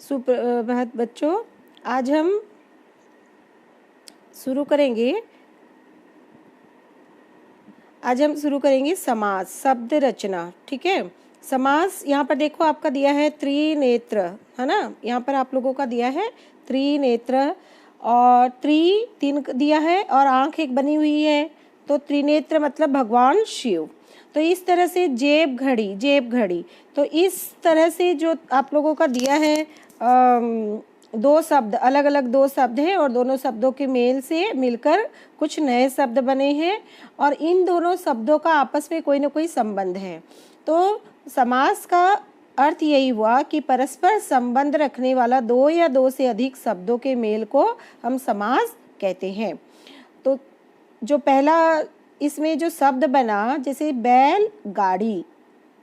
सुप्रभात बच्चों, आज हम शुरू करेंगे समास शब्द रचना। ठीक है, समास यहाँ पर देखो आपका दिया है त्रिनेत्र, है ना। यहाँ पर आप लोगों का दिया है त्रिनेत्र और तीन दिया है और आंख एक बनी हुई है, तो त्रिनेत्र मतलब भगवान शिव। तो इस तरह से जेब घड़ी, तो इस तरह से जो आप लोगों का दिया है दो शब्द, अलग अलग दो शब्द हैं और दोनों शब्दों के मेल से मिलकर कुछ नए शब्द बने हैं और इन दोनों शब्दों का आपस में कोई ना कोई संबंध है। तो समास का अर्थ यही हुआ कि परस्पर संबंध रखने वाला दो या दो से अधिक शब्दों के मेल को हम समास कहते हैं। तो जो पहला इसमें जो शब्द बना, जैसे बैल गाड़ी,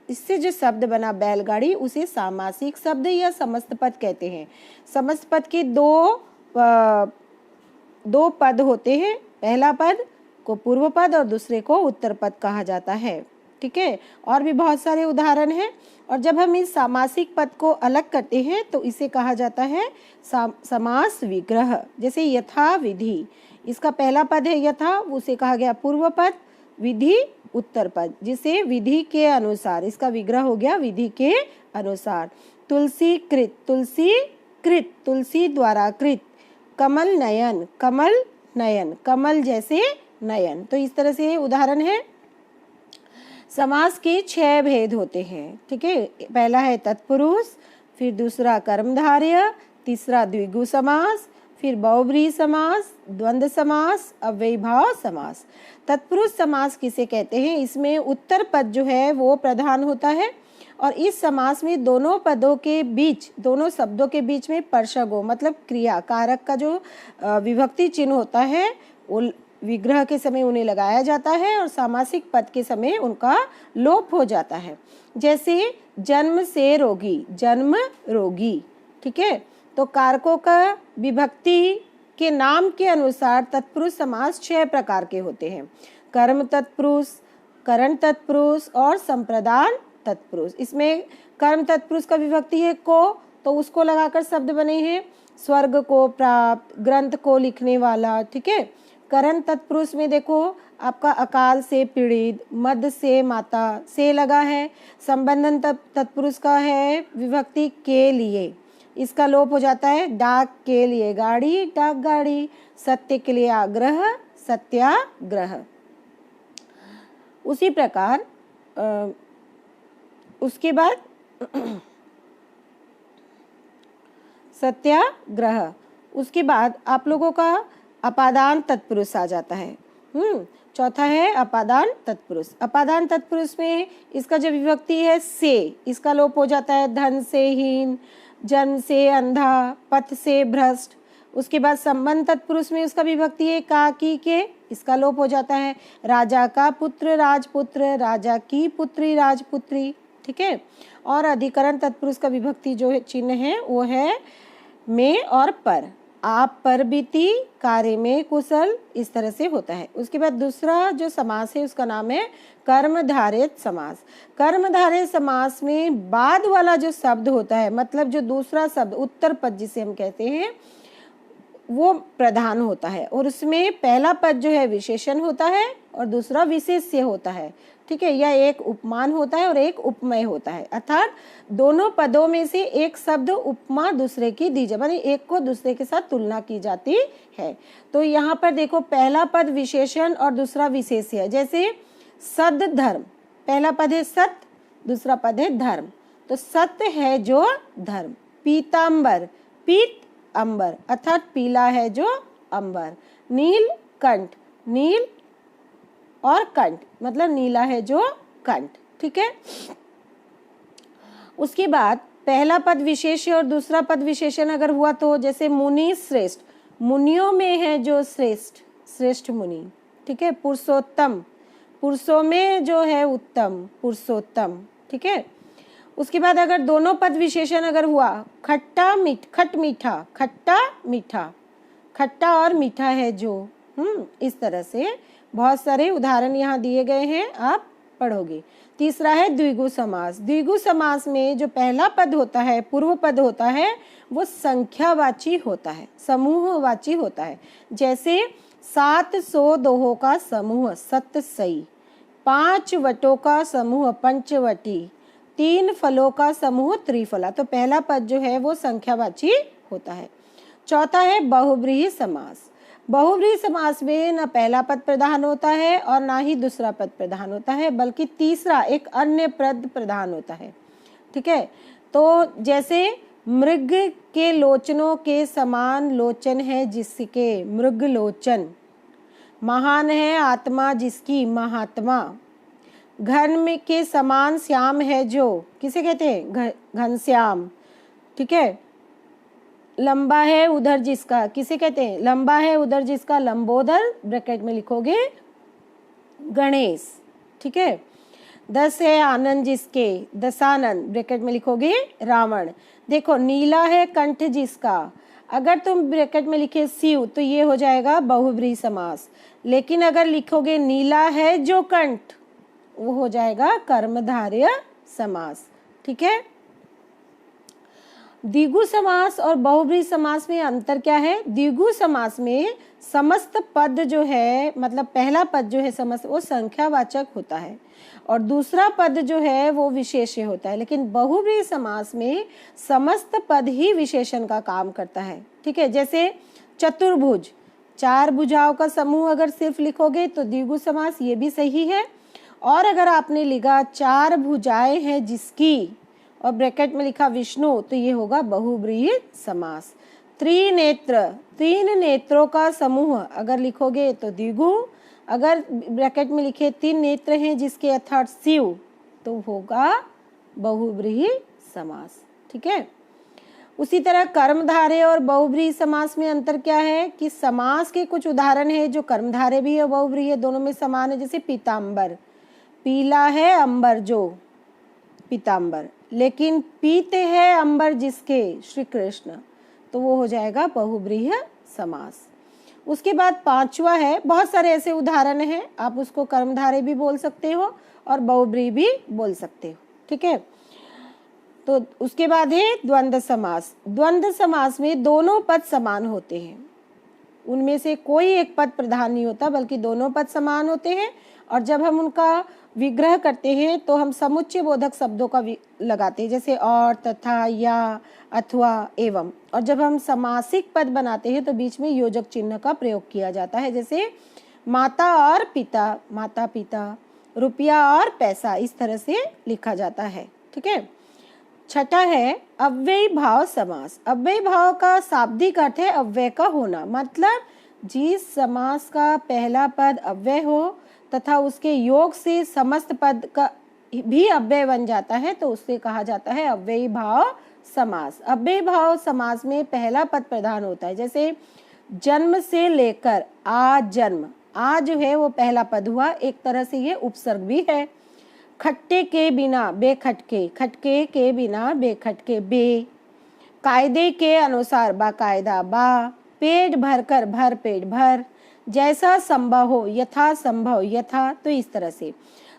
इससे जो शब्द बना बैलगाड़ी, उसे सामासिक शब्द या समस्त पद कहते हैं। समस्त पद के दो पद होते हैं, पहला पद को पूर्व पद और दूसरे को उत्तर पद कहा जाता है। ठीक है, और भी बहुत सारे उदाहरण हैं। और जब हम इस सामासिक पद को अलग करते हैं तो इसे कहा जाता है समास विग्रह। जैसे यथा विधि, इसका पहला पद है यथा, उसे कहा गया पूर्व पद, विधि उत्तर पद, जिसे विधि के अनुसार, इसका विग्रह हो गया विधि के अनुसार। तुलसी कृत, तुलसी द्वारा कृत। कमल नयन, कमल जैसे नयन। तो इस तरह से उदाहरण है। समास के 6 भेद होते हैं। ठीक है, पहला है तत्पुरुष, फिर दूसरा कर्मधारय, तीसरा द्विगु समास, फिर बहुब्रीहि समास, द्वंद्व समास, अव्ययीभाव समास। तत्पुरुष समास किसे कहते हैं? इसमें उत्तर पद जो है वो प्रधान होता है और इस समास में दोनों पदों के बीच, दोनों शब्दों के बीच में परसगो मतलब क्रिया कारक का जो विभक्ति चिन्ह होता है वो विग्रह के समय उन्हें लगाया जाता है और सामासिक पद के समय उनका लोप हो जाता है। जैसे जन्म से रोगी, जन्म रोगी। ठीक है, तो कारकों का विभक्ति के नाम के अनुसार तत्पुरुष समास 6 प्रकार के होते हैं। कर्म तत्पुरुष, करण तत्पुरुष और संप्रदान तत्पुरुष। इसमें कर्म तत्पुरुष का विभक्ति है को, तो उसको लगाकर शब्द बने हैं स्वर्ग को प्राप्त, ग्रंथ को लिखने वाला। ठीक है, करण तत्पुरुष में देखो आपका अकाल से पीड़ित, मद से माता से लगा है। संबंधन तत्पुरुष का है विभक्ति के लिए, इसका लोप हो जाता है। डाक के लिए गाड़ी, डाक गाड़ी। सत्य के लिए आग्रह, सत्याग्रह। उसी प्रकार उसके बाद सत्याग्रह, उसके बाद आप लोगों का अपादान तत्पुरुष आ जाता है। चौथा है अपादान तत्पुरुष। अपादान तत्पुरुष में इसका जो विभक्ति है से, इसका लोप हो जाता है। धन से हीन, जन्म से अंधा, पथ से भ्रष्ट। उसके बाद संबंध तत्पुरुष में उसका विभक्ति है का की के, इसका लोप हो जाता है। राजा का पुत्र राजपुत्र, राजा की पुत्री राजपुत्री। ठीक है, और अधिकरण तत्पुरुष का विभक्ति जो चिन्ह है वो है में और पर। आप पर बीती, कार्य में कुशल, इस तरह से होता है। उसके बाद दूसरा जो समास है उसका नाम है कर्मधारय समास। कर्मधारय समास में बाद वाला जो शब्द होता है, मतलब जो दूसरा शब्द उत्तर पद जिसे हम कहते हैं, वो प्रधान होता है और उसमें पहला पद जो है विशेषण होता है और दूसरा विशेष्य होता है। ठीक है, यह एक उपमान होता है और एक उपमेय होता है, अर्थात दोनों पदों में से एक शब्द उपमा दूसरे की दी जाती है, एक को दूसरे के साथ तुलना की जाती है। तो यहाँ पर देखो पहला पद विशेषण और दूसरा विशेष्य है। जैसे सद धर्म, पहला पद है सत्य, दूसरा पद है धर्म। तो सत्य है जो धर्म। पीतांबर, पीत अंबर अर्थात पीला है जो अंबर। नील कंठ, नील और कंठ मतलब नीला है जो कंठ। ठीक है, उसके बाद पहला पद विशेष्य और दूसरा पद विशेषण अगर हुआ तो जैसे मुनि श्रेष्ठ, मुनियों में है जो श्रेष्ठ, श्रेष्ठ मुनि। ठीक है, पुरुषोत्तम, पुरुषों में जो है उत्तम, पुरुषोत्तम। ठीक है, उसके बाद अगर दोनों पद विशेषण अगर हुआ, खट्टा खट मीठा, खट्टा मीठा, खट्टा और मीठा है जो। इस तरह से बहुत सारे उदाहरण यहाँ दिए गए हैं, आप पढ़ोगे। तीसरा है द्विगु समास। द्विगु समास में जो पहला पद होता है, पूर्व पद होता है, वो संख्यावाची होता है, समूहवाची होता है। जैसे 700 दोहों का समूह सतसई, 5 वटों का समूह पंचवटी, 3 फलों का समूह त्रिफला। तो पहला पद जो है वो संख्यावाची होता है। चौथा है बहुव्रीहि समास। बहुव्रीहि समास में न पहला पद प्रधान होता है और ना ही दूसरा पद प्रधान होता है, बल्कि तीसरा एक अन्य पद प्रधान होता है। ठीक है, तो जैसे मृग के लोचनों के समान लोचन है जिसके, मृग लोचन। महान है आत्मा जिसकी, महात्मा। घन में के समान श्याम है जो, किसे कहते हैं, घनश्याम। ठीक है, लंबा है उधर जिसका, किसे कहते हैं, लंबा है उधर जिसका, लंबोदर। ब्रैकेट में लिखोगे गणेश। ठीक है, 10 है आनंद जिसके, दशानंद। ब्रैकेट में लिखोगे रावण। देखो नीला है कंठ जिसका, अगर तुम ब्रैकेट में लिखे शिव तो ये हो जाएगा बहुव्रीहि समास। लेकिन अगर लिखोगे नीला है जो कंठ, वो हो जाएगा कर्मधारय समास। ठीक है, द्विगु समास और बहुव्रीहि समास में अंतर क्या है? द्विगु समास में समस्त पद जो है, मतलब पहला पद जो है समस्त, वो संख्यावाचक होता है और दूसरा पद जो है वो विशेष्य होता है। लेकिन बहुव्रीहि समास में समस्त पद ही विशेषण का काम करता है। ठीक है, जैसे चतुर्भुज, 4 भुजाओं का समूह अगर सिर्फ लिखोगे तो द्विगु समास, ये भी सही है। और अगर आपने लिखा 4 भुजाएं हैं जिसकी और ब्रैकेट में लिखा विष्णु, तो ये होगा बहुव्रीहि समास। त्रिनेत्र, 3 नेत्रों का समूह अगर लिखोगे तो द्विगु, अगर ब्रैकेट में लिखे 3 नेत्र हैं जिसके अर्थात शिव, तो होगा बहुव्रीहि समास। ठीक है, उसी तरह कर्मधारय और बहुव्रीहि समास में अंतर क्या है कि समास के कुछ उदाहरण है जो कर्मधारय भी है बहुव्रीहि है, दोनों में समान है। जैसे पीताम्बर, पीला है अंबर जो, पीताम्बर। लेकिन पीते हैं अंबर जिसके, श्री कृष्ण, तो वो हो जाएगा बहुव्रीहि समास। उसके बाद 5वां है, बहुत सारे ऐसे उदाहरण हैं, आप उसको कर्मधारय भी बोल सकते हो और बहुव्रीहि भी बोल सकते हो। ठीक है, तो उसके बाद है द्वंद्व समास। द्वंद्व समास में दोनों पद समान होते हैं, उनमें से कोई एक पद प्रधान नहीं होता, बल्कि दोनों पद समान होते हैं। और जब हम उनका विग्रह करते हैं तो हम समुच्चय बोधक शब्दों का लगाते हैं, जैसे और, तथा, या, अथवा, एवं। और जब हम समासिक पद बनाते हैं तो बीच में योजक चिन्ह का प्रयोग किया जाता है, जैसे माता और पिता, माता पिता, रुपया और पैसा, इस तरह से लिखा जाता है। ठीक है, छठा है अव्ययी भाव समास। अव्ययी भाव का शाब्दिक अर्थ है अव्यय का होना, मतलब जिस समास का पहला पद अव्यय हो तथा उसके योग से समस्त पद का भी अव्यय बन जाता है, तो उससे कहा जाता है अव्ययी भाव समास। अव्ययी भाव समास में पहला पद प्रधान होता है, जैसे जन्म से लेकर आ जन्म, आ जो है वो पहला पद हुआ, एक तरह से ये उपसर्ग भी है। खट्टे के बिना बेखटके, खटके के बिना बेखटके, बे। कायदे के अनुसार बाकायदा, बा। पेट भर कर, भर पेट भर। जैसा संभव हो, यथा संभव, यथा। तो इस तरह से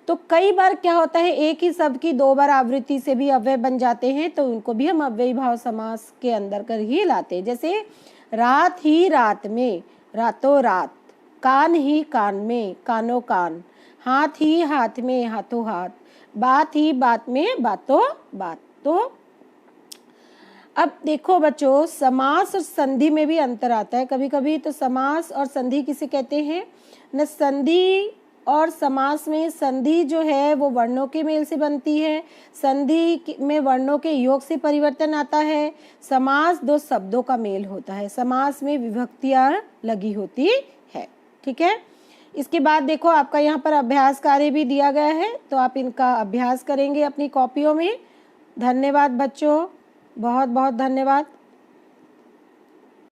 तो कई बार क्या होता है, एक ही शब्द की 2 बार आवृत्ति से भी अव्यय बन जाते हैं, तो उनको भी हम अव्ययी भाव समास के अंदर कर ही लाते हैं। जैसे रात ही रात में, रातों रात। कान ही कान में, कानों कान। हाथ ही हाथ में, हाथों हाथ। बात ही बात में, बातों बात। तो अब देखो बच्चों, समास और संधि में भी अंतर आता है कभी कभी। तो समास और संधि किसे कहते हैं न? संधि और समास में संधि जो है वो वर्णों के मेल से बनती है, संधि में वर्णों के योग से परिवर्तन आता है। समास 2 शब्दों का मेल होता है, समास में विभक्तियां लगी होती है। ठीक है, इसके बाद देखो आपका यहाँ पर अभ्यास कार्य भी दिया गया है, तो आप इनका अभ्यास करेंगे अपनी कॉपियों में। धन्यवाद बच्चों, बहुत बहुत धन्यवाद।